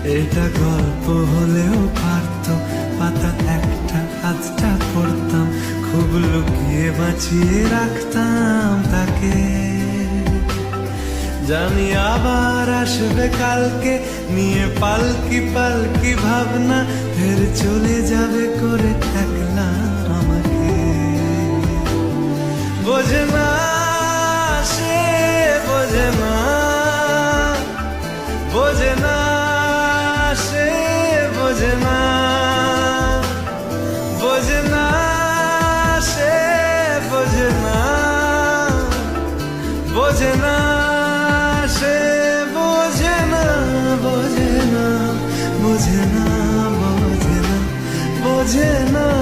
এটা গল্প হলেও পারতো, পাতা একটা আধটা পড়তাম, খুব লুকিয়ে বাঁচিয়ে রাখতাম তাকে। জানি আবার আসবে কালকে, নিয়ে পালকি পালকি ভাবনা, ফের চলে যাবে করে একলা আমাকে। বোঝে না সে, বোঝে না, বোঝে না সে, বোঝে না, বোঝে না সে, বোঝে না, বোঝে না সে, বোঝে না, বোঝে না, বোঝে না, বোঝে না, বোঝে না।